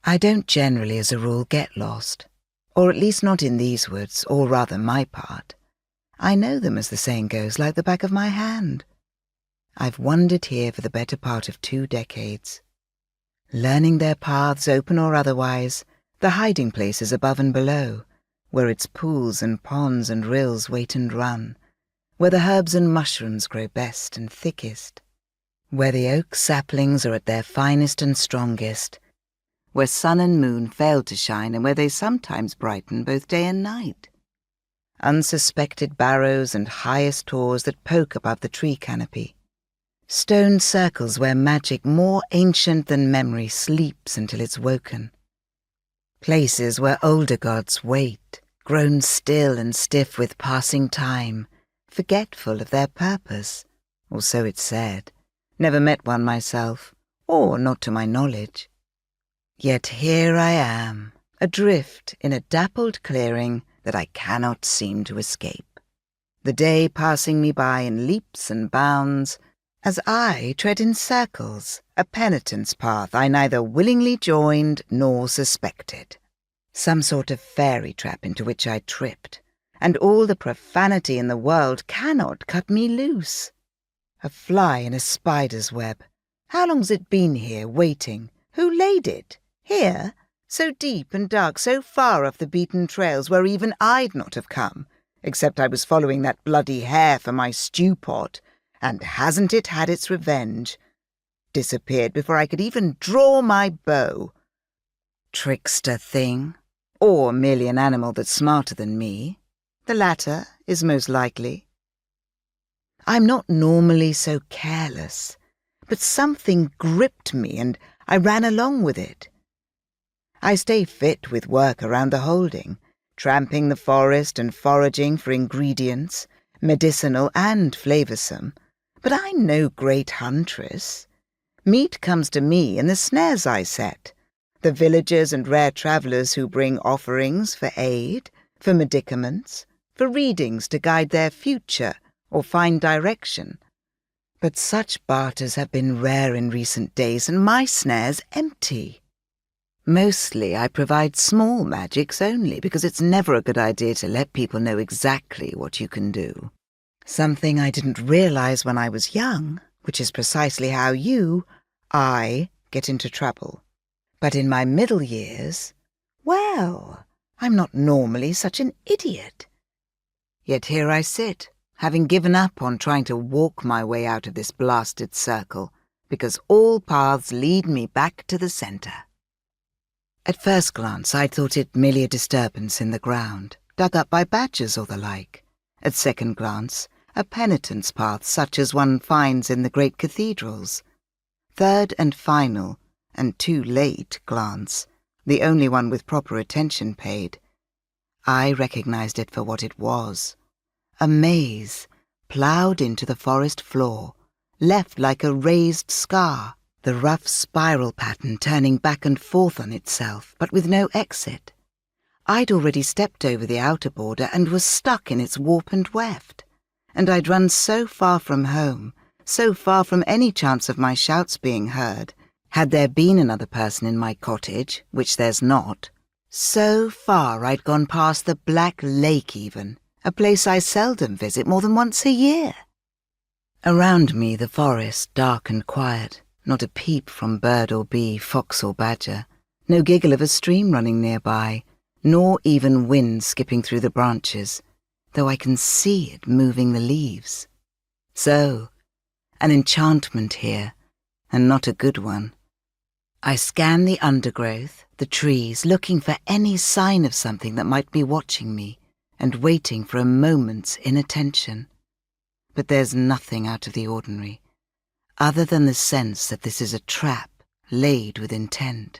I don't generally as a rule get lost, or at least not in these woods, or rather my part. I know them, as the saying goes, like the back of my hand. I've wandered here for the better part of 2 decades, learning their paths, open or otherwise, the hiding places above and below, where its pools and ponds and rills wait and run, where the herbs and mushrooms grow best and thickest, where the oak saplings are at their finest and strongest, where sun and moon fail to shine and where they sometimes brighten both day and night. Unsuspected barrows and highest tors that poke above the tree canopy, stone circles where magic more ancient than memory sleeps until it's woken, places where older gods wait, grown still and stiff with passing time, forgetful of their purpose, or so it's said. Never met one myself, or not to my knowledge. Yet here I am, adrift in a dappled clearing that I cannot seem to escape, the day passing me by in leaps and bounds, as I tread in circles, a penitence path I neither willingly joined nor suspected. Some sort of fairy trap into which I tripped, and all the profanity in the world cannot cut me loose. A fly in a spider's web. How long's it been here, waiting? Who laid it? Here? So deep and dark, so far off the beaten trails where even I'd not have come, except I was following that bloody hare for my stew pot. And hasn't it had its revenge? Disappeared before I could even draw my bow. Trickster thing, or merely an animal that's smarter than me. The latter is most likely. I'm not normally so careless, but something gripped me and I ran along with it. I stay fit with work around the holding, tramping the forest and foraging for ingredients, medicinal and flavoursome. But I'm no great huntress. Meat comes to me in the snares I set, the villagers and rare travellers who bring offerings for aid, for medicaments, for readings to guide their future or find direction. But such barters have been rare in recent days, and my snares empty. Mostly I provide small magics only, because it's never a good idea to let people know exactly what you can do. Something I didn't realize when I was young, which is precisely how I get into trouble. But in my middle years, well, I'm not normally such an idiot. Yet here I sit, having given up on trying to walk my way out of this blasted circle, because all paths lead me back to the centre. At first glance, I thought it merely a disturbance in the ground, dug up by badgers or the like. At second glance, a penitence path such as one finds in the great cathedrals. Third and final, and too late glance, the only one with proper attention paid, I recognized it for what it was. A maze, ploughed into the forest floor, left like a raised scar, the rough spiral pattern turning back and forth on itself, but with no exit. I'd already stepped over the outer border and was stuck in its warp and weft. And I'd run so far from home, so far from any chance of my shouts being heard, had there been another person in my cottage, which there's not. So far I'd gone past the Black Lake even, a place I seldom visit more than once a year. Around me the forest dark and quiet, not a peep from bird or bee, fox or badger, no giggle of a stream running nearby, nor even wind skipping through the branches, though I can see it moving the leaves. So, an enchantment here, and not a good one. I scan the undergrowth, the trees, looking for any sign of something that might be watching me and waiting for a moment's inattention. But there's nothing out of the ordinary, other than the sense that this is a trap laid with intent.